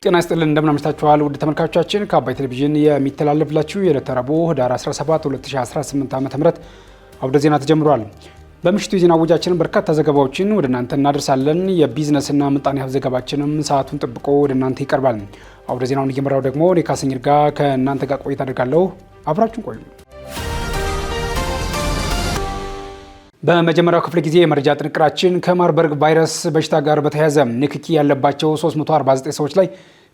ጤና ይስጥልን እንደምን አምሽታችኋል ውድ ተመልካቾቻችን ከአባይ ቴሌቪዥን የሚተላለፍላችሁ የዕለተ ረቡዕ ህዳር 17 2018 ዓ.ም አውደ ዜና ተጀምሯል። በምሽቱ የዜና ወጃችን በርካታ ዘገባዎችን ወደ እናንተ እናደርሳለን። የቢዝነስና ምጣኔ ሀብት ዘገባችንም ሰዓቱን ጠብቆ ወደ እናንተ ይቀርባል። አውደ ዜናውን እየመራው ደግሞ እኔ ካሰኝር ጋር ከእናንተ ጋር ቆይታ አደርጋለሁ። አብራችሁን ቆዩ። በመጀመሪያው ክፍለ ጊዜ የመረጃ ጥንቅራችን ከማርበርግ ቫይረስ በሽታ ጋር በተያያዘ ንክኪ ያለባቸው 349 ሰዎች ላይ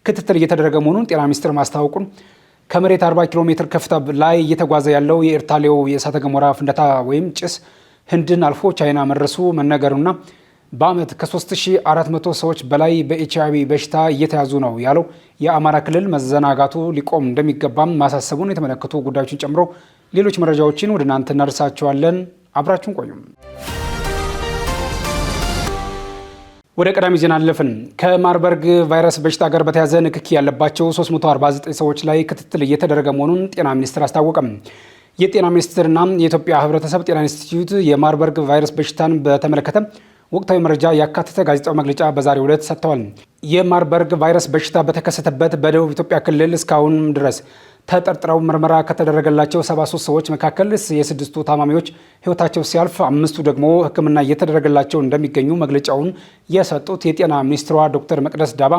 ክትትል እየተደረገ መሆኑን ጤና ሚኒስቴር ማስታወቁን፣ ከመሬት 40 ኪሎ ሜትር ከፍታ ላይ እየተጓዘ ያለው የኤርታሌው የእሳተ ገሞራ ፍንዳታ ወይም ጭስ ህንድን አልፎ ቻይና መድረሱ መነገሩና በአመት ከ3400 ሰዎች በላይ በኤችአይቪ በሽታ እየተያዙ ነው ያለው የአማራ ክልል መዘናጋቱ ሊቆም እንደሚገባም ማሳሰቡን የተመለከቱ ጉዳዮችን ጨምሮ ሌሎች መረጃዎችን ወደ እናንተ እናደርሳቸዋለን። አብራችሁን ቆዩ። ወደ ቀዳሚ ዜና አለፍን። ከማርበርግ ቫይረስ በሽታ ጋር በተያያዘ ንክኪ ያለባቸው 349 ሰዎች ላይ ክትትል እየተደረገ መሆኑን ጤና ሚኒስቴር አስታወቀም። የጤና ሚኒስቴርና የኢትዮጵያ ሕብረተሰብ ጤና ኢንስቲትዩት የማርበርግ ቫይረስ በሽታን በተመለከተ ወቅታዊ መረጃ ያካተተ ጋዜጣዊ መግለጫ በዛሬው ዕለት ሰጥተዋል። የማርበርግ ቫይረስ በሽታ በተከሰተበት በደቡብ ኢትዮጵያ ክልል እስካሁን ድረስ ተጠርጥረው ምርመራ ከተደረገላቸው 73 ሰዎች መካከል የስድስቱ ታማሚዎች ህይወታቸው ሲያልፍ 5ቱ ደግሞ ሕክምና እየተደረገላቸው እንደሚገኙ መግለጫውን የሰጡት የጤና ሚኒስትሯ ዶክተር መቅደስ ዳባ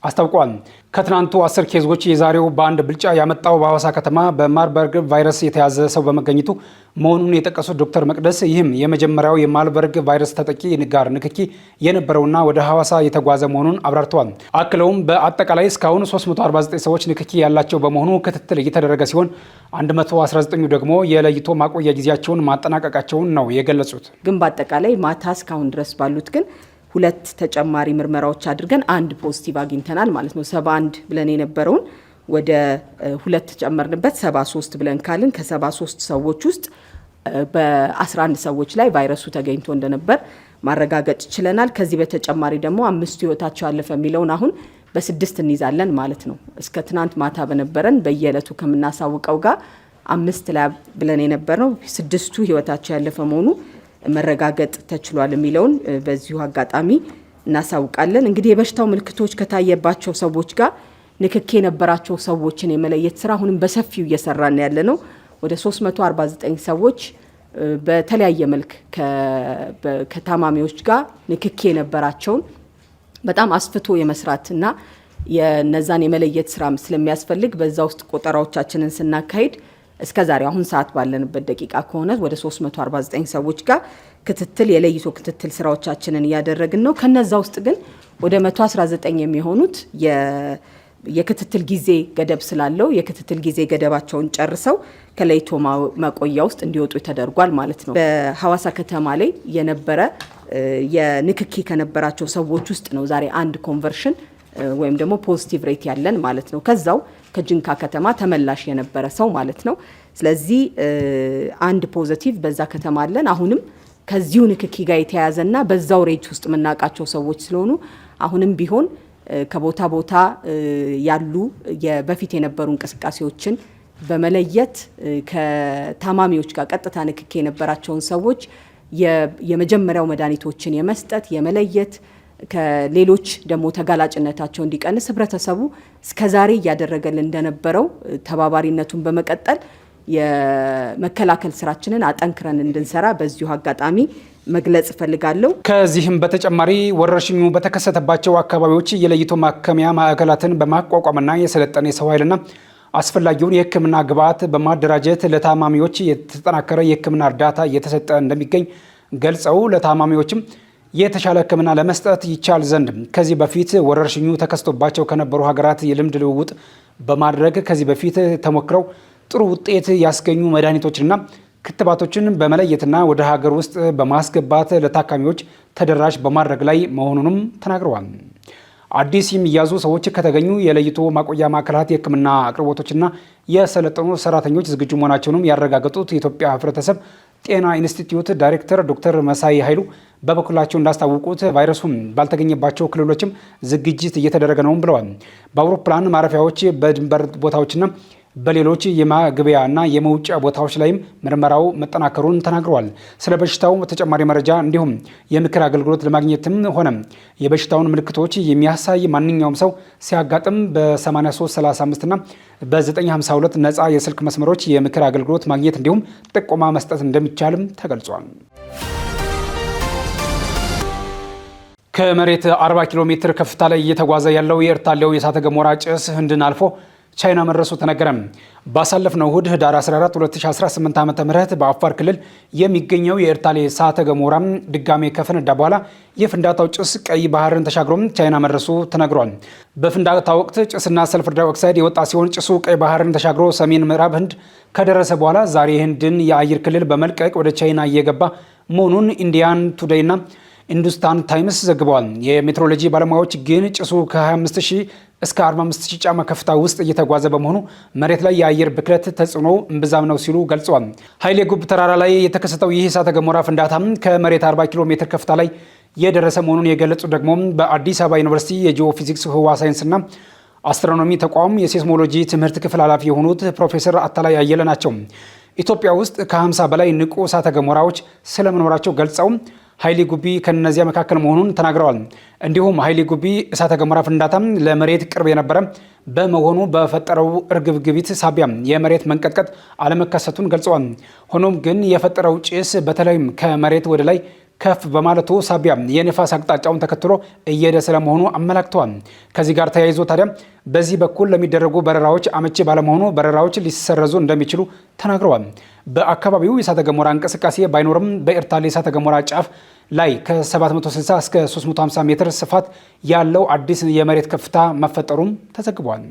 አስታውቀዋል። ከትናንቱ 10 ኬዞች የዛሬው በአንድ ብልጫ ያመጣው በሐዋሳ ከተማ በማርበርግ ቫይረስ የተያዘ ሰው በመገኘቱ መሆኑን የጠቀሱት ዶክተር መቅደስ ይህም የመጀመሪያው የማርበርግ ቫይረስ ተጠቂ ጋር ንክኪ የነበረውና ወደ ሐዋሳ የተጓዘ መሆኑን አብራርተዋል። አክለውም በአጠቃላይ እስካሁን 349 ሰዎች ንክኪ ያላቸው በመሆኑ ክትትል እየተደረገ ሲሆን 119 ደግሞ የለይቶ ማቆያ ጊዜያቸውን ማጠናቀቃቸውን ነው የገለጹት። ግን በአጠቃላይ ማታ እስካሁን ድረስ ባሉት ግን 2 ተጨማሪ ምርመራዎች አድርገን 1 ፖዚቲቭ አግኝተናል ማለት ነው። 71 ብለን የነበረውን ወደ 2 ጨመርንበት 73 ብለን ካልን ከ73 ሰዎች ውስጥ በ11 ሰዎች ላይ ቫይረሱ ተገኝቶ እንደነበር ማረጋገጥ ችለናል። ከዚህ በተጨማሪ ደግሞ 5 ህይወታቸው ያለፈ የሚለውን አሁን በ6 እንይዛለን ማለት ነው። እስከ ትናንት ማታ በነበረን በየዕለቱ ከምናሳውቀው ጋር 5 ላይ ብለን የነበረው 6ቱ ህይወታቸው ያለፈ መሆኑ መረጋገጥ ተችሏል የሚለውን በዚሁ አጋጣሚ እናሳውቃለን። እንግዲህ የበሽታው ምልክቶች ከታየባቸው ሰዎች ጋር ንክኪ የነበራቸው ሰዎችን የመለየት ስራ አሁንም በሰፊው እየሰራን ያለ ነው። ወደ 349 ሰዎች በተለያየ መልክ ከታማሚዎች ጋር ንክኪ የነበራቸውን በጣም አስፍቶ የመስራትና የነዛን የመለየት ስራ ስለሚያስፈልግ በዛ ውስጥ ቆጠራዎቻችንን ስናካሂድ እስከ ዛሬ አሁን ሰዓት ባለንበት ደቂቃ ከሆነ ወደ 349 ሰዎች ጋር ክትትል የለይቶ ክትትል ስራዎቻችንን እያደረግን ነው። ከነዛ ውስጥ ግን ወደ 119 የሚሆኑት የክትትል ጊዜ ገደብ ስላለው የክትትል ጊዜ ገደባቸውን ጨርሰው ከለይቶ ማቆያ ውስጥ እንዲወጡ ተደርጓል ማለት ነው። በሐዋሳ ከተማ ላይ የነበረ የንክኪ ከነበራቸው ሰዎች ውስጥ ነው ዛሬ 1 ኮንቨርሽን ወይም ደግሞ ፖዚቲቭ ሬት ያለን ማለት ነው። ከዛው ከጅንካ ከተማ ተመላሽ የነበረ ሰው ማለት ነው። ስለዚህ 1 ፖዚቲቭ በዛ ከተማ አለን። አሁንም ከዚሁ ንክኪ ጋር የተያያዘና በዛው ሬጅ ውስጥ የምናውቃቸው ሰዎች ስለሆኑ አሁንም ቢሆን ከቦታ ቦታ ያሉ በፊት የነበሩ እንቅስቃሴዎችን በመለየት ከታማሚዎች ጋር ቀጥታ ንክኪ የነበራቸውን ሰዎች የመጀመሪያው መድኃኒቶችን የመስጠት የመለየት ከሌሎች ደግሞ ተጋላጭነታቸው እንዲቀንስ ህብረተሰቡ እስከዛሬ እያደረገልን እንደነበረው ተባባሪነቱን በመቀጠል የመከላከል ስራችንን አጠንክረን እንድንሰራ በዚሁ አጋጣሚ መግለጽ እፈልጋለሁ። ከዚህም በተጨማሪ ወረርሽኙ በተከሰተባቸው አካባቢዎች የለይቶ ማከሚያ ማዕከላትን በማቋቋምና የሰለጠነ የሰው ኃይልና አስፈላጊውን የሕክምና ግብዓት በማደራጀት ለታማሚዎች የተጠናከረ የሕክምና እርዳታ እየተሰጠ እንደሚገኝ ገልጸው ለታማሚዎችም የተሻለ ሕክምና ለመስጠት ይቻል ዘንድ ከዚህ በፊት ወረርሽኙ ተከስቶባቸው ከነበሩ ሀገራት የልምድ ልውውጥ በማድረግ ከዚህ በፊት ተሞክረው ጥሩ ውጤት ያስገኙ መድኃኒቶችንና ክትባቶችን በመለየትና ወደ ሀገር ውስጥ በማስገባት ለታካሚዎች ተደራሽ በማድረግ ላይ መሆኑንም ተናግረዋል። አዲስ የሚያዙ ሰዎች ከተገኙ የለይቶ ማቆያ ማዕከላት የሕክምና አቅርቦቶችና የሰለጠኑ ሰራተኞች ዝግጁ መሆናቸውንም ያረጋገጡት የኢትዮጵያ ሕብረተሰብ ጤና ኢንስቲትዩት ዳይሬክተር ዶክተር መሳይ ኃይሉ በበኩላቸው እንዳስታወቁት ቫይረሱም ባልተገኘባቸው ክልሎችም ዝግጅት እየተደረገ ነው ብለዋል። በአውሮፕላን ማረፊያዎች፣ በድንበር ቦታዎችና በሌሎች የማግቢያና የመውጫ ቦታዎች ላይም ምርመራው መጠናከሩን ተናግረዋል። ስለ በሽታው ተጨማሪ መረጃ እንዲሁም የምክር አገልግሎት ለማግኘትም ሆነ የበሽታውን ምልክቶች የሚያሳይ ማንኛውም ሰው ሲያጋጥም በ8335 እና በ952 ነፃ የስልክ መስመሮች የምክር አገልግሎት ማግኘት እንዲሁም ጥቆማ መስጠት እንደሚቻልም ተገልጿል። ከመሬት 40 ኪሎ ሜትር ከፍታ ላይ እየተጓዘ ያለው የኤርታሌው የእሳተ ገሞራ ጭስ ህንድን አልፎ ቻይና መድረሱ ተነገረ። ባሳለፍነው እሁድ ህዳር 14 2018 ዓ.ም በአፋር ክልል የሚገኘው የኤርታሌ እሳተ ገሞራ ድጋሜ ከፈነዳ በኋላ የፍንዳታው ጭስ ቀይ ባህርን ተሻግሮ ቻይና መድረሱ ተነግሯል። በፍንዳታው ወቅት ጭስና ሰልፈር ዳይኦክሳይድ የወጣ ሲሆን ጭሱ ቀይ ባህርን ተሻግሮ ሰሜን ምዕራብ ህንድ ከደረሰ በኋላ ዛሬ ህንድን የአየር ክልል በመልቀቅ ወደ ቻይና እየገባ መሆኑን ኢንዲያን ቱዴይና ሂንዱስታን ታይምስ ዘግበዋል። የሜትሮሎጂ ባለሙያዎች ግን ጭሱ ከ25000 እስከ 45000 ጫማ ከፍታ ውስጥ እየተጓዘ በመሆኑ መሬት ላይ የአየር ብክለት ተጽዕኖ እምብዛም ነው ሲሉ ገልጸዋል። ኃይሌ ጉብ ተራራ ላይ የተከሰተው ይህ እሳተ ገሞራ ፍንዳታ ከመሬት 40 ኪሎ ሜትር ከፍታ ላይ የደረሰ መሆኑን የገለጹ ደግሞ በአዲስ አበባ ዩኒቨርሲቲ የጂኦፊዚክስ ህዋ ሳይንስና አስትሮኖሚ ተቋም የሴስሞሎጂ ትምህርት ክፍል ኃላፊ የሆኑት ፕሮፌሰር አታላይ አየለ ናቸው። ኢትዮጵያ ውስጥ ከ50 በላይ ንቁ እሳተ ገሞራዎች ስለመኖራቸው ገልጸው ኃይሌ ጉቢ ከነዚያ መካከል መሆኑን ተናግረዋል። እንዲሁም ኃይሌ ጉቢ እሳተ ገሞራ ፍንዳታ ለመሬት ቅርብ የነበረ በመሆኑ በፈጠረው እርግብግቢት ሳቢያ የመሬት መንቀጥቀጥ አለመከሰቱን ገልጸዋል። ሆኖም ግን የፈጠረው ጭስ በተለይም ከመሬት ወደ ላይ ከፍ በማለቱ ሳቢያ የንፋስ አቅጣጫውን ተከትሎ እየሄደ ስለመሆኑ አመላክተዋል። ከዚህ ጋር ተያይዞ ታዲያ በዚህ በኩል ለሚደረጉ በረራዎች አመቺ ባለመሆኑ በረራዎች ሊሰረዙ እንደሚችሉ ተናግረዋል። በአካባቢው የእሳተ ገሞራ እንቅስቃሴ ባይኖርም በኤርታሌ እሳተ ገሞራ ጫፍ ላይ ከ760 እስከ 350 ሜትር ስፋት ያለው አዲስ የመሬት ከፍታ መፈጠሩም ተዘግቧል።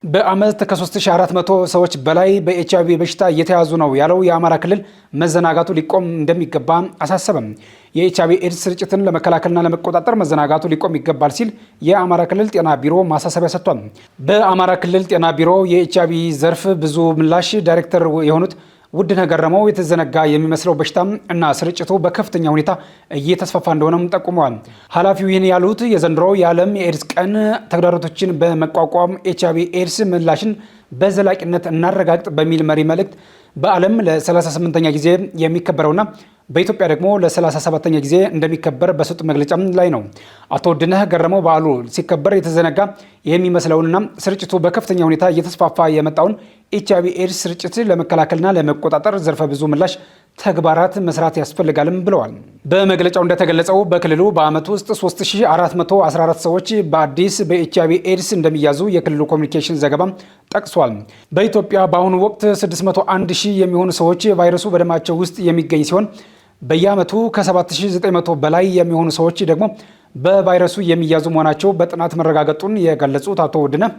በአመት ከ3400 ሰዎች በላይ በኤችአይቪ በሽታ እየተያዙ ነው ያለው የአማራ ክልል መዘናጋቱ ሊቆም እንደሚገባ አሳሰበም። የኤችአይቪ ኤድስ ስርጭትን ለመከላከልና ለመቆጣጠር መዘናጋቱ ሊቆም ይገባል ሲል የአማራ ክልል ጤና ቢሮ ማሳሰቢያ ሰጥቷል። በአማራ ክልል ጤና ቢሮ የኤችአይቪ ዘርፍ ብዙ ምላሽ ዳይሬክተር የሆኑት ውድነህ ገረመው የተዘነጋ የሚመስለው በሽታ እና ስርጭቱ በከፍተኛ ሁኔታ እየተስፋፋ እንደሆነም ጠቁመዋል። ኃላፊው ይህን ያሉት የዘንድሮ የዓለም የኤድስ ቀን ተግዳሮቶችን በመቋቋም ኤችአይቪ ኤድስ ምላሽን በዘላቂነት እናረጋግጥ በሚል መሪ መልእክት በዓለም ለ38ኛ ጊዜ የሚከበረውና በኢትዮጵያ ደግሞ ለ37ኛ ጊዜ እንደሚከበር በሰጡ መግለጫ ላይ ነው። አቶ ውድነህ ገረመው በዓሉ ሲከበር የተዘነጋ የሚመስለውንና ስርጭቱ በከፍተኛ ሁኔታ እየተስፋፋ የመጣውን ኤችአይቪ ኤድስ ስርጭት ለመከላከልና ለመቆጣጠር ዘርፈ ብዙ ምላሽ ተግባራት መስራት ያስፈልጋልም ብለዋል። በመግለጫው እንደተገለጸው በክልሉ በዓመት ውስጥ 3414 ሰዎች በአዲስ በኤችአይቪ ኤድስ እንደሚያዙ የክልሉ ኮሚኒኬሽን ዘገባ ጠቅሷል። በኢትዮጵያ በአሁኑ ወቅት 601 ሺህ የሚሆኑ ሰዎች ቫይረሱ በደማቸው ውስጥ የሚገኝ ሲሆን በየዓመቱ ከ7900 በላይ የሚሆኑ ሰዎች ደግሞ በቫይረሱ የሚያዙ መሆናቸው በጥናት መረጋገጡን የገለጹት አቶ ውድነህ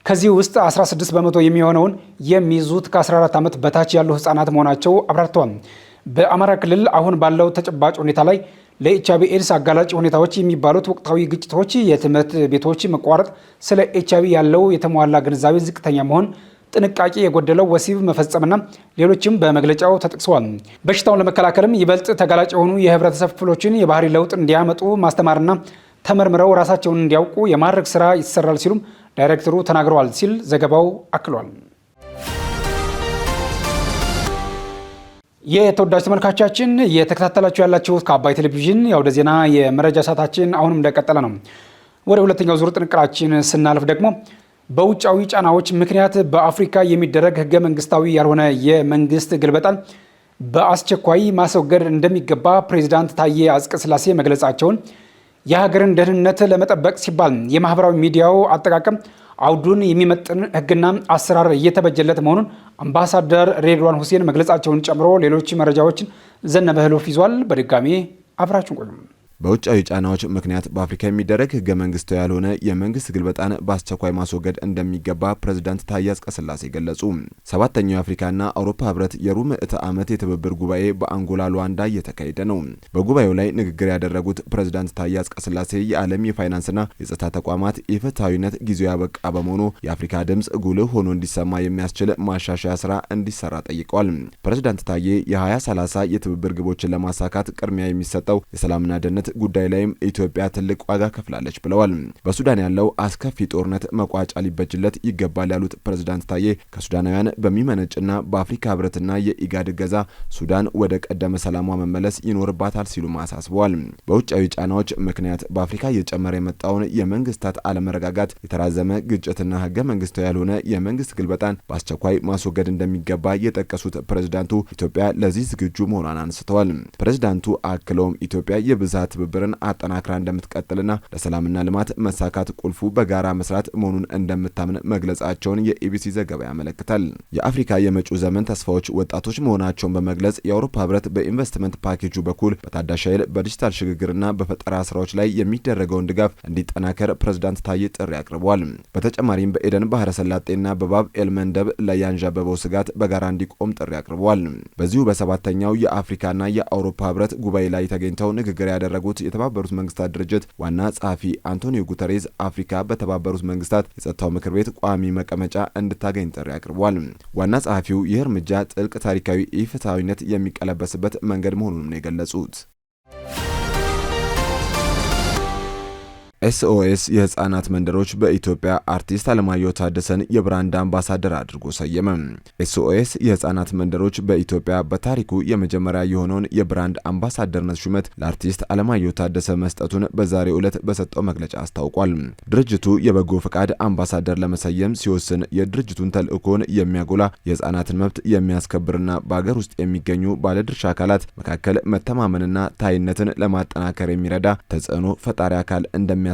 ከዚህ ውስጥ 16 በመቶ የሚሆነውን የሚይዙት ከ14 ዓመት በታች ያሉ ህጻናት መሆናቸው አብራርተዋል። በአማራ ክልል አሁን ባለው ተጨባጭ ሁኔታ ላይ ለኤችአይቪ ኤድስ አጋላጭ ሁኔታዎች የሚባሉት ወቅታዊ ግጭቶች፣ የትምህርት ቤቶች መቋረጥ፣ ስለ ኤችአይቪ ያለው የተሟላ ግንዛቤ ዝቅተኛ መሆን፣ ጥንቃቄ የጎደለው ወሲብ መፈጸምና ሌሎችም በመግለጫው ተጠቅሰዋል። በሽታውን ለመከላከልም ይበልጥ ተጋላጭ የሆኑ የህብረተሰብ ክፍሎችን የባህሪ ለውጥ እንዲያመጡ ማስተማርና ተመርምረው ራሳቸውን እንዲያውቁ የማድረግ ስራ ይሰራል ሲሉም ዳይሬክተሩ ተናግረዋል ሲል ዘገባው አክሏል። የተወዳጅ ተመልካቾቻችን እየተከታተላችሁ ያላችሁት ከአባይ ቴሌቪዥን የአውደ ዜና የመረጃ ሰዓታችን አሁንም እንደቀጠለ ነው። ወደ ሁለተኛው ዙር ጥንቅራችን ስናልፍ ደግሞ በውጫዊ ጫናዎች ምክንያት በአፍሪካ የሚደረግ ህገ መንግስታዊ ያልሆነ የመንግስት ግልበጣን በአስቸኳይ ማስወገድ እንደሚገባ ፕሬዚዳንት ታዬ አጽቀሥላሴ መግለጻቸውን፣ የሀገርን ደህንነት ለመጠበቅ ሲባል የማህበራዊ ሚዲያው አጠቃቀም አውዱን የሚመጥን ህግና አሰራር እየተበጀለት መሆኑን አምባሳደር ሬድዋን ሁሴን መግለጻቸውን ጨምሮ ሌሎች መረጃዎችን ዘነበ ህልፍ ይዟል። በድጋሚ አብራችሁን ቆዩ። በውጫዊ ጫናዎች ምክንያት በአፍሪካ የሚደረግ ህገ መንግስታዊ ያልሆነ የመንግስት ግልበጣን በአስቸኳይ ማስወገድ እንደሚገባ ፕሬዝዳንት ታዬ አጽቀሥላሴ ገለጹ። ሰባተኛው የአፍሪካና አውሮፓ ህብረት የሩብ ምዕተ ዓመት የትብብር ጉባኤ በአንጎላ ሉዋንዳ እየተካሄደ ነው። በጉባኤው ላይ ንግግር ያደረጉት ፕሬዝዳንት ታዬ አጽቀሥላሴ የዓለም የፋይናንስና የጸጥታ ተቋማት የፍትሐዊነት ጊዜው ያበቃ በመሆኑ የአፍሪካ ድምፅ ጉልህ ሆኖ እንዲሰማ የሚያስችል ማሻሻያ ስራ እንዲሰራ ጠይቀዋል። ፕሬዝዳንት ታዬ የ2030 የትብብር ግቦችን ለማሳካት ቅድሚያ የሚሰጠው የሰላምና ደህንነት ጉዳይ ላይም ኢትዮጵያ ትልቅ ዋጋ ከፍላለች ብለዋል። በሱዳን ያለው አስከፊ ጦርነት መቋጫ ሊበጅለት ይገባል ያሉት ፕሬዝዳንት ታዬ ከሱዳናውያን በሚመነጭና በአፍሪካ ህብረትና የኢጋድ እገዛ ሱዳን ወደ ቀደመ ሰላሟ መመለስ ይኖርባታል ሲሉ አሳስበዋል። በውጫዊ ጫናዎች ምክንያት በአፍሪካ እየጨመረ የመጣውን የመንግስታት አለመረጋጋት፣ የተራዘመ ግጭትና ህገ መንግስታዊ ያልሆነ የመንግስት ግልበጣን በአስቸኳይ ማስወገድ እንደሚገባ የጠቀሱት ፕሬዝዳንቱ ኢትዮጵያ ለዚህ ዝግጁ መሆኗን አንስተዋል። ፕሬዝዳንቱ አክለውም ኢትዮጵያ የብዝሃ ትብብርን አጠናክራ እንደምትቀጥልና ለሰላምና ልማት መሳካት ቁልፉ በጋራ መስራት መሆኑን እንደምታምን መግለጻቸውን የኢቢሲ ዘገባ ያመለክታል። የአፍሪካ የመጪው ዘመን ተስፋዎች ወጣቶች መሆናቸውን በመግለጽ የአውሮፓ ህብረት በኢንቨስትመንት ፓኬጁ በኩል በታዳሽ ኃይል፣ በዲጂታል ሽግግርና በፈጠራ ስራዎች ላይ የሚደረገውን ድጋፍ እንዲጠናከር ፕሬዝዳንት ታዬ ጥሪ አቅርበዋል። በተጨማሪም በኤደን ባህረ ሰላጤና በባብ ኤልመንደብ ላይ ያንዣበበው ስጋት በጋራ እንዲቆም ጥሪ አቅርበዋል። በዚሁ በሰባተኛው የአፍሪካና የአውሮፓ ህብረት ጉባኤ ላይ ተገኝተው ንግግር ያደረጉት የተባበሩት መንግስታት ድርጅት ዋና ጸሐፊ አንቶኒዮ ጉተሬዝ አፍሪካ በተባበሩት መንግስታት የጸጥታው ምክር ቤት ቋሚ መቀመጫ እንድታገኝ ጥሪ አቅርበዋል። ዋና ጸሐፊው ይህ እርምጃ ጥልቅ ታሪካዊ ኢፍትሐዊነት የሚቀለበስበት መንገድ መሆኑንም ነው የገለጹት። ኤስኦኤስ የህፃናት መንደሮች በኢትዮጵያ አርቲስት አለማየሁ ታደሰን የብራንድ አምባሳደር አድርጎ ሰየመ። ኤስኦኤስ የህፃናት መንደሮች በኢትዮጵያ በታሪኩ የመጀመሪያ የሆነውን የብራንድ አምባሳደርነት ሹመት ለአርቲስት አለማየሁ ታደሰ መስጠቱን በዛሬው ዕለት በሰጠው መግለጫ አስታውቋል። ድርጅቱ የበጎ ፈቃድ አምባሳደር ለመሰየም ሲወስን የድርጅቱን ተልዕኮን የሚያጎላ የህፃናትን መብት የሚያስከብርና በአገር ውስጥ የሚገኙ ባለድርሻ አካላት መካከል መተማመንና ታይነትን ለማጠናከር የሚረዳ ተጽዕኖ ፈጣሪ አካል እንደሚያስፈልግ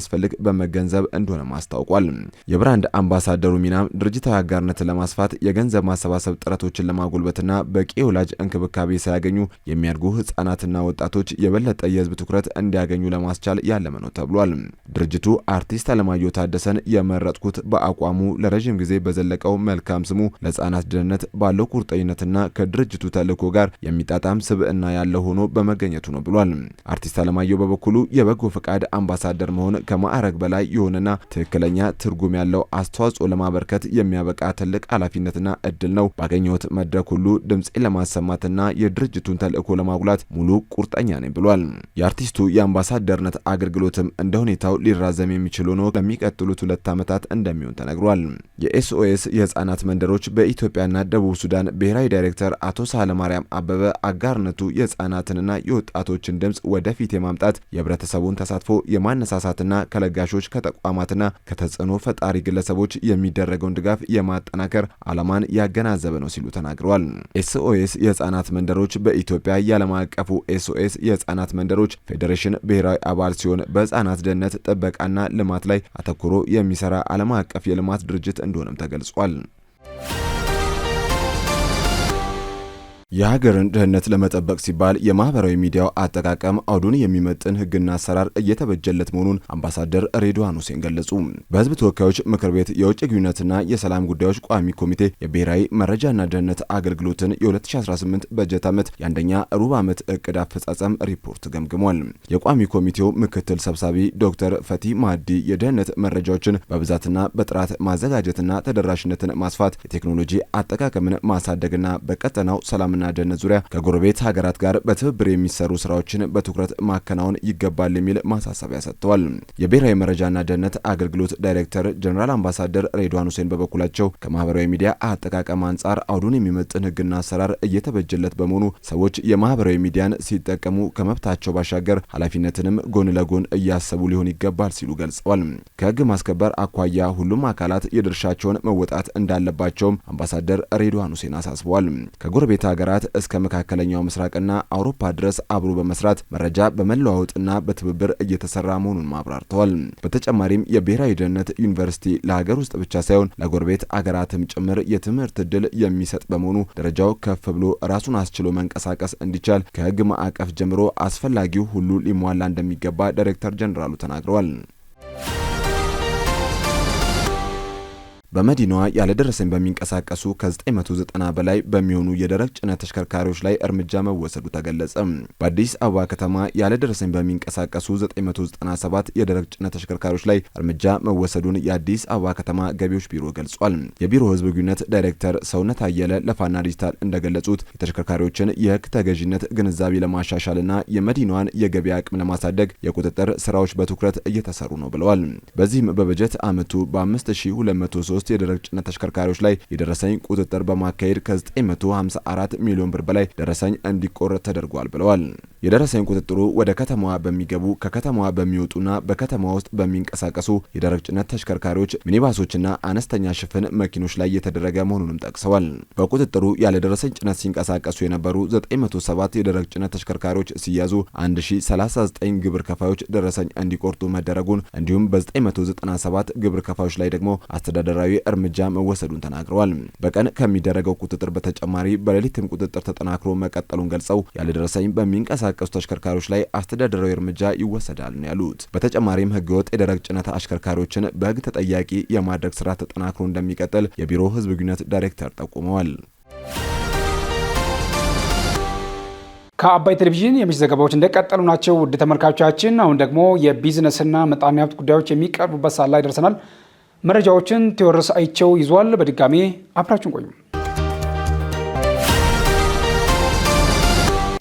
በመገንዘብ እንደሆነ ማስታውቋል። የብራንድ አምባሳደሩ ሚናም ድርጅታዊ አጋርነትን ለማስፋት የገንዘብ ማሰባሰብ ጥረቶችን ለማጎልበትና በቂ የወላጅ እንክብካቤ ሳያገኙ የሚያድጉ ህጻናትና ወጣቶች የበለጠ የህዝብ ትኩረት እንዲያገኙ ለማስቻል ያለመ ነው ተብሏል። ድርጅቱ አርቲስት አለማየሁ ታደሰን የመረጥኩት በአቋሙ ለረጅም ጊዜ በዘለቀው መልካም ስሙ ለህጻናት ደህንነት ባለው ቁርጠኝነትና ከድርጅቱ ተልዕኮ ጋር የሚጣጣም ስብዕና ያለው ሆኖ በመገኘቱ ነው ብሏል። አርቲስት አለማየሁ በበኩሉ የበጎ ፈቃድ አምባሳደር መሆን ከማዕረግ በላይ የሆነና ትክክለኛ ትርጉም ያለው አስተዋጽኦ ለማበርከት የሚያበቃ ትልቅ ኃላፊነትና እድል ነው። ባገኘሁት መድረክ ሁሉ ድምፄን ለማሰማትና የድርጅቱን ተልዕኮ ለማጉላት ሙሉ ቁርጠኛ ነኝ ብሏል። የአርቲስቱ የአምባሳደርነት አገልግሎትም እንደ ሁኔታው ሊራዘም የሚችል ሆኖ ለሚቀጥሉት 2 ዓመታት እንደሚሆን ተነግሯል። የኤስኦኤስ የህፃናት መንደሮች በኢትዮጵያና ደቡብ ሱዳን ብሔራዊ ዳይሬክተር አቶ ሳህለማርያም አበበ አጋርነቱ የህፃናትንና የወጣቶችን ድምፅ ወደፊት የማምጣት የህብረተሰቡን ተሳትፎ የማነሳሳትና ከለጋሾች ከተቋማትና ከተጽዕኖ ፈጣሪ ግለሰቦች የሚደረገውን ድጋፍ የማጠናከር ዓላማን ያገናዘበ ነው ሲሉ ተናግረዋል። ኤስኦኤስ የህፃናት መንደሮች በኢትዮጵያ የዓለም አቀፉ ኤስኦኤስ የህፃናት መንደሮች ፌዴሬሽን ብሔራዊ አባል ሲሆን በህፃናት ደህንነት ጥበቃና ልማት ላይ አተኩሮ የሚሰራ ዓለም አቀፍ የልማት ድርጅት እንደሆነም ተገልጿል። የሀገርን ደህንነት ለመጠበቅ ሲባል የማህበራዊ ሚዲያው አጠቃቀም አውዱን የሚመጥን ህግና አሰራር እየተበጀለት መሆኑን አምባሳደር ሬድዋን ሁሴን ገለጹ። በህዝብ ተወካዮች ምክር ቤት የውጭ ግንኙነትና የሰላም ጉዳዮች ቋሚ ኮሚቴ የብሔራዊ መረጃና ደህንነት አገልግሎትን የ2018 በጀት ዓመት የአንደኛ ሩብ ዓመት እቅድ አፈጻጸም ሪፖርት ገምግሟል። የቋሚ ኮሚቴው ምክትል ሰብሳቢ ዶክተር ፈቲ ማህዲ የደህንነት መረጃዎችን በብዛትና በጥራት ማዘጋጀትና ተደራሽነትን ማስፋት፣ የቴክኖሎጂ አጠቃቀምን ማሳደግና በቀጠናው ሰላምና ደህንነት ዙሪያ ከጎረቤት ሀገራት ጋር በትብብር የሚሰሩ ስራዎችን በትኩረት ማከናወን ይገባል የሚል ማሳሰቢያ ሰጥተዋል። የብሔራዊ መረጃና ደህንነት አገልግሎት ዳይሬክተር ጀነራል አምባሳደር ሬድዋን ሁሴን በበኩላቸው ከማህበራዊ ሚዲያ አጠቃቀም አንጻር አውዱን የሚመጥን ህግና አሰራር እየተበጀለት በመሆኑ ሰዎች የማህበራዊ ሚዲያን ሲጠቀሙ ከመብታቸው ባሻገር ኃላፊነትንም ጎን ለጎን እያሰቡ ሊሆን ይገባል ሲሉ ገልጸዋል። ከህግ ማስከበር አኳያ ሁሉም አካላት የድርሻቸውን መወጣት እንዳለባቸውም አምባሳደር ሬድዋን ሁሴን አሳስበዋል። ከጎረቤት ሀገራት እስከ መካከለኛው ምስራቅና አውሮፓ ድረስ አብሮ በመስራት መረጃ በመለዋወጥና በትብብር እየተሰራ መሆኑን ማብራርተዋል። በተጨማሪም የብሔራዊ ደህንነት ዩኒቨርሲቲ ለሀገር ውስጥ ብቻ ሳይሆን ለጎረቤት አገራትም ጭምር የትምህርት ዕድል የሚሰጥ በመሆኑ ደረጃው ከፍ ብሎ ራሱን አስችሎ መንቀሳቀስ እንዲቻል ከህግ ማዕቀፍ ጀምሮ አስፈላጊው ሁሉ ሊሟላ እንደሚገባ ዳይሬክተር ጀነራሉ ተናግረዋል። በመዲናዋ ያለደረሰኝ በሚንቀሳቀሱ ከ990 በላይ በሚሆኑ የደረቅ ጭነት ተሽከርካሪዎች ላይ እርምጃ መወሰዱ ተገለጸ። በአዲስ አበባ ከተማ ያለደረሰኝ በሚንቀሳቀሱ 997 የደረቅ ጭነት ተሽከርካሪዎች ላይ እርምጃ መወሰዱን የአዲስ አበባ ከተማ ገቢዎች ቢሮ ገልጿል። የቢሮ ህዝብ ግንኙነት ዳይሬክተር ሰውነት አየለ ለፋና ዲጂታል እንደገለጹት የተሽከርካሪዎችን የህግ ተገዥነት ግንዛቤ ለማሻሻልና የመዲናዋን የገበያ አቅም ለማሳደግ የቁጥጥር ስራዎች በትኩረት እየተሰሩ ነው ብለዋል። በዚህም በበጀት ዓመቱ በ5203 የደረቅ ጭነት ተሽከርካሪዎች ላይ የደረሰኝ ቁጥጥር በማካሄድ ከ954 ሚሊዮን ብር በላይ ደረሰኝ እንዲቆረጥ ተደርጓል ብለዋል። የደረሰኝ ቁጥጥሩ ወደ ከተማዋ በሚገቡ ከከተማዋ በሚወጡና በከተማዋ ውስጥ በሚንቀሳቀሱ የደረቅ ጭነት ተሽከርካሪዎች፣ ሚኒባሶችና አነስተኛ ሽፍን መኪኖች ላይ የተደረገ መሆኑንም ጠቅሰዋል። በቁጥጥሩ ያለ ደረሰኝ ጭነት ሲንቀሳቀሱ የነበሩ 907 የደረቅ ጭነት ተሽከርካሪዎች ሲያዙ 1039 ግብር ከፋዮች ደረሰኝ እንዲቆርጡ መደረጉን እንዲሁም በ997 ግብር ከፋዮች ላይ ደግሞ አስተዳደራዊ እርምጃ መወሰዱን ተናግረዋል። በቀን ከሚደረገው ቁጥጥር በተጨማሪ በሌሊትም ቁጥጥር ተጠናክሮ መቀጠሉን ገልጸው ያለ ደረሰኝ በሚንቀሳቀሱ ተሽከርካሪዎች ላይ አስተዳደራዊ እርምጃ ይወሰዳል ነው ያሉት። በተጨማሪም ህገወጥ የደረቅ ጭነት አሽከርካሪዎችን በህግ ተጠያቂ የማድረግ ስራ ተጠናክሮ እንደሚቀጥል የቢሮ ህዝብ ግንኙነት ዳይሬክተር ጠቁመዋል። ከአባይ ቴሌቪዥን የምሽት ዘገባዎች እንደቀጠሉ ናቸው። ውድ ተመልካቾቻችን፣ አሁን ደግሞ የቢዝነስና ምጣኔ ሀብት ጉዳዮች የሚቀርቡበት ሰዓት ላይ ደርሰናል። መረጃዎችን ቴዎድሮስ አይቸው ይዟል። በድጋሚ አብራችሁን ቆዩ።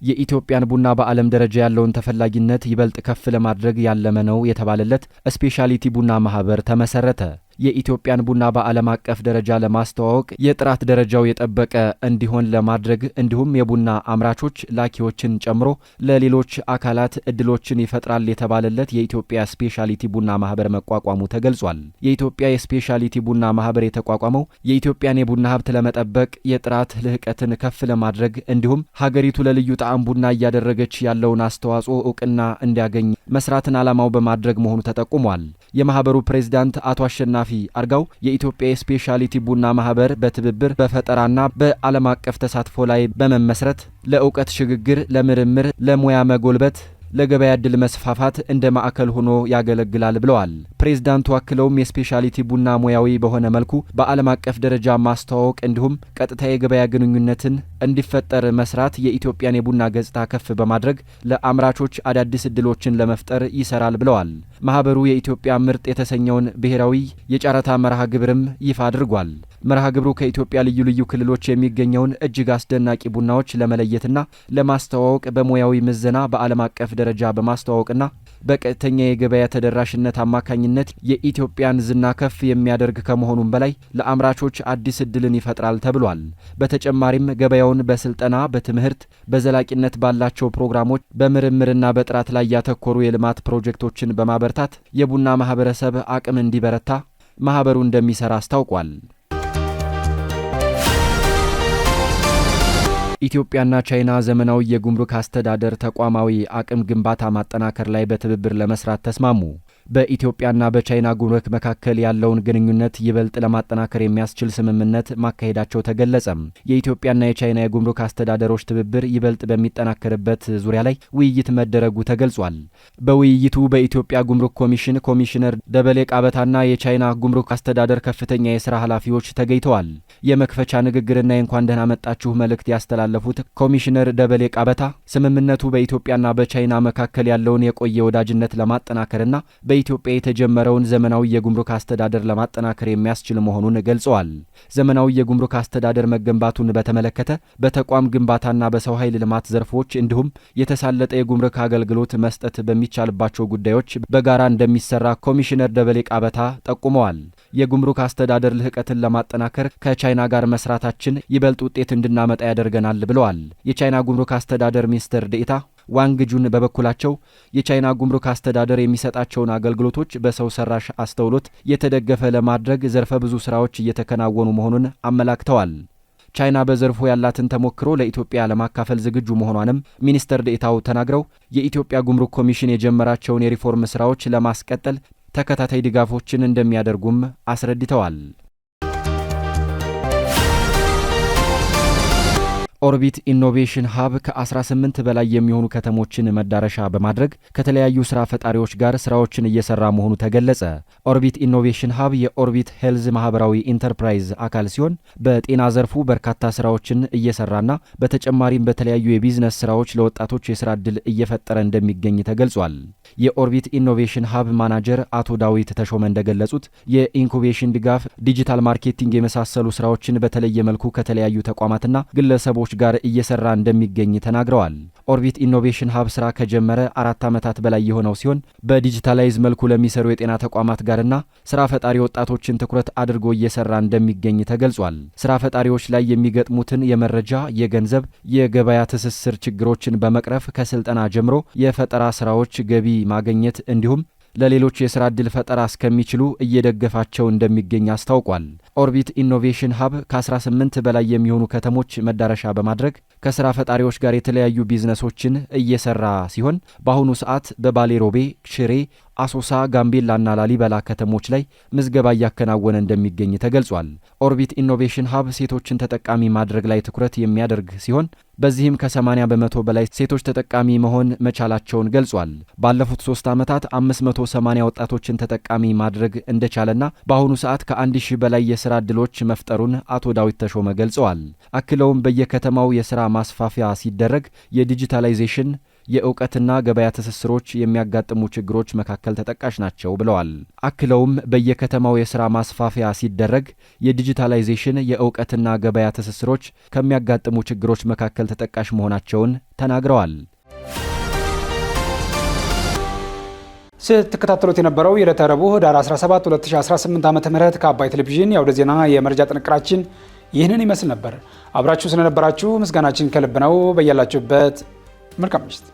የኢትዮጵያን ቡና በዓለም ደረጃ ያለውን ተፈላጊነት ይበልጥ ከፍ ለማድረግ ያለመ ነው የተባለለት ስፔሻሊቲ ቡና ማህበር ተመሰረተ። የኢትዮጵያን ቡና በዓለም አቀፍ ደረጃ ለማስተዋወቅ የጥራት ደረጃው የጠበቀ እንዲሆን ለማድረግ እንዲሁም የቡና አምራቾች ላኪዎችን ጨምሮ ለሌሎች አካላት እድሎችን ይፈጥራል የተባለለት የኢትዮጵያ ስፔሻሊቲ ቡና ማህበር መቋቋሙ ተገልጿል። የኢትዮጵያ የስፔሻሊቲ ቡና ማህበር የተቋቋመው የኢትዮጵያን የቡና ሀብት ለመጠበቅ የጥራት ልህቀትን ከፍ ለማድረግ እንዲሁም ሀገሪቱ ለልዩ ጣዕም ቡና እያደረገች ያለውን አስተዋጽኦ እውቅና እንዲያገኝ መስራትን ዓላማው በማድረግ መሆኑ ተጠቁሟል። የማህበሩ ፕሬዝዳንት አቶ አሸናፊ አርጋው የኢትዮጵያ የስፔሻሊቲ ቡና ማህበር በትብብር በፈጠራና በዓለም አቀፍ ተሳትፎ ላይ በመመስረት ለእውቀት ሽግግር፣ ለምርምር፣ ለሙያ መጎልበት፣ ለገበያ ዕድል መስፋፋት እንደ ማዕከል ሆኖ ያገለግላል ብለዋል። ፕሬዝዳንቱ አክለውም የስፔሻሊቲ ቡና ሙያዊ በሆነ መልኩ በዓለም አቀፍ ደረጃ ማስተዋወቅ እንዲሁም ቀጥታ የገበያ ግንኙነትን እንዲፈጠር መስራት የኢትዮጵያን የቡና ገጽታ ከፍ በማድረግ ለአምራቾች አዳዲስ እድሎችን ለመፍጠር ይሰራል ብለዋል። ማህበሩ የኢትዮጵያ ምርጥ የተሰኘውን ብሔራዊ የጨረታ መርሃ ግብርም ይፋ አድርጓል። መርሃ ግብሩ ከኢትዮጵያ ልዩ ልዩ ክልሎች የሚገኘውን እጅግ አስደናቂ ቡናዎች ለመለየትና ለማስተዋወቅ በሙያዊ ምዘና በዓለም አቀፍ ደረጃ በማስተዋወቅና በቀጥተኛ የገበያ ተደራሽነት አማካኝነት የኢትዮጵያን ዝና ከፍ የሚያደርግ ከመሆኑም በላይ ለአምራቾች አዲስ እድልን ይፈጥራል ተብሏል። በተጨማሪም ገበያውን በስልጠና፣ በትምህርት፣ በዘላቂነት ባላቸው ፕሮግራሞች፣ በምርምርና በጥራት ላይ ያተኮሩ የልማት ፕሮጀክቶችን በማበርታት የቡና ማህበረሰብ አቅም እንዲበረታ ማህበሩ እንደሚሰራ አስታውቋል። ኢትዮጵያና ቻይና ዘመናዊ የጉምሩክ አስተዳደር ተቋማዊ አቅም ግንባታ ማጠናከር ላይ በትብብር ለመስራት ተስማሙ። በኢትዮጵያና በቻይና ጉምሩክ መካከል ያለውን ግንኙነት ይበልጥ ለማጠናከር የሚያስችል ስምምነት ማካሄዳቸው ተገለጸ። የኢትዮጵያና የቻይና የጉምሩክ አስተዳደሮች ትብብር ይበልጥ በሚጠናከርበት ዙሪያ ላይ ውይይት መደረጉ ተገልጿል። በውይይቱ በኢትዮጵያ ጉምሩክ ኮሚሽን ኮሚሽነር ደበሌ ቃበታና የቻይና ጉምሩክ አስተዳደር ከፍተኛ የሥራ ኃላፊዎች ተገኝተዋል። የመክፈቻ ንግግርና የእንኳን ደህና መጣችሁ መልእክት ያስተላለፉት ኮሚሽነር ደበሌ ቃበታ ስምምነቱ በኢትዮጵያና በቻይና መካከል ያለውን የቆየ ወዳጅነት ለማጠናከርና በኢትዮጵያ የተጀመረውን ዘመናዊ የጉምሩክ አስተዳደር ለማጠናከር የሚያስችል መሆኑን ገልጸዋል። ዘመናዊ የጉምሩክ አስተዳደር መገንባቱን በተመለከተ በተቋም ግንባታና በሰው ኃይል ልማት ዘርፎች እንዲሁም የተሳለጠ የጉምሩክ አገልግሎት መስጠት በሚቻልባቸው ጉዳዮች በጋራ እንደሚሰራ ኮሚሽነር ደበሌ ቃበታ ጠቁመዋል። የጉምሩክ አስተዳደር ልህቀትን ለማጠናከር ከቻይና ጋር መስራታችን ይበልጥ ውጤት እንድናመጣ ያደርገናል ብለዋል። የቻይና ጉምሩክ አስተዳደር ሚኒስትር ዴኤታ ዋንግ ጁን በበኩላቸው የቻይና ጉምሩክ አስተዳደር የሚሰጣቸውን አገልግሎቶች በሰው ሰራሽ አስተውሎት የተደገፈ ለማድረግ ዘርፈ ብዙ ስራዎች እየተከናወኑ መሆኑን አመላክተዋል። ቻይና በዘርፉ ያላትን ተሞክሮ ለኢትዮጵያ ለማካፈል ዝግጁ መሆኗንም ሚኒስትር ዴኤታው ተናግረው የኢትዮጵያ ጉምሩክ ኮሚሽን የጀመራቸውን የሪፎርም ስራዎች ለማስቀጠል ተከታታይ ድጋፎችን እንደሚያደርጉም አስረድተዋል። ኦርቢት ኢኖቬሽን ሀብ ከ18 በላይ የሚሆኑ ከተሞችን መዳረሻ በማድረግ ከተለያዩ ስራ ፈጣሪዎች ጋር ስራዎችን እየሰራ መሆኑ ተገለጸ። ኦርቢት ኢኖቬሽን ሀብ የኦርቢት ሄልዝ ማህበራዊ ኢንተርፕራይዝ አካል ሲሆን በጤና ዘርፉ በርካታ ስራዎችን እየሰራና በተጨማሪም በተለያዩ የቢዝነስ ስራዎች ለወጣቶች የስራ ዕድል እየፈጠረ እንደሚገኝ ተገልጿል። የኦርቢት ኢኖቬሽን ሀብ ማናጀር አቶ ዳዊት ተሾመ እንደገለጹት የኢንኩቤሽን ድጋፍ፣ ዲጂታል ማርኬቲንግ የመሳሰሉ ስራዎችን በተለየ መልኩ ከተለያዩ ተቋማትና ግለሰቦች ጋር እየሰራ እንደሚገኝ ተናግረዋል። ኦርቢት ኢኖቬሽን ሀብ ስራ ከጀመረ 4 ዓመታት በላይ የሆነው ሲሆን በዲጂታላይዝ መልኩ ለሚሰሩ የጤና ተቋማት ጋርና ስራ ፈጣሪ ወጣቶችን ትኩረት አድርጎ እየሰራ እንደሚገኝ ተገልጿል። ስራ ፈጣሪዎች ላይ የሚገጥሙትን የመረጃ፣ የገንዘብ፣ የገበያ ትስስር ችግሮችን በመቅረፍ ከስልጠና ጀምሮ የፈጠራ ስራዎች ገቢ ማግኘት እንዲሁም ለሌሎች የስራ ዕድል ፈጠራ እስከሚችሉ እየደገፋቸው እንደሚገኝ አስታውቋል። ኦርቢት ኢኖቬሽን ሀብ ከ18 በላይ የሚሆኑ ከተሞች መዳረሻ በማድረግ ከስራ ፈጣሪዎች ጋር የተለያዩ ቢዝነሶችን እየሰራ ሲሆን በአሁኑ ሰዓት በባሌ ሮቤ፣ ሽሬ፣ አሶሳ፣ ጋምቤላና ላሊበላ ከተሞች ላይ ምዝገባ እያከናወነ እንደሚገኝ ተገልጿል። ኦርቢት ኢኖቬሽን ሀብ ሴቶችን ተጠቃሚ ማድረግ ላይ ትኩረት የሚያደርግ ሲሆን በዚህም ከ80 በመቶ በላይ ሴቶች ተጠቃሚ መሆን መቻላቸውን ገልጿል። ባለፉት 3 ዓመታት 580 ወጣቶችን ተጠቃሚ ማድረግ እንደቻለና በአሁኑ ሰዓት ከ1000 በላይ የስራ ዕድሎች መፍጠሩን አቶ ዳዊት ተሾመ ገልጸዋል። አክለውም በየከተማው የስራ ማስፋፊያ ሲደረግ የዲጂታላይዜሽን የእውቀትና ገበያ ትስስሮች የሚያጋጥሙ ችግሮች መካከል ተጠቃሽ ናቸው ብለዋል። አክለውም በየከተማው የሥራ ማስፋፊያ ሲደረግ የዲጂታላይዜሽን የእውቀትና ገበያ ትስስሮች ከሚያጋጥሙ ችግሮች መካከል ተጠቃሽ መሆናቸውን ተናግረዋል። ስትከታተሉት የነበረው የዕለተ ረቡዕ ህዳር 17 2018 ዓ.ም ከአባይ ቴሌቪዥን የአውደ ዜና የመረጃ ጥንቅራችን ይህንን ይመስል ነበር። አብራችሁ ስለነበራችሁ ምስጋናችን ከልብ ነው። በያላችሁበት መልካም ምሽት።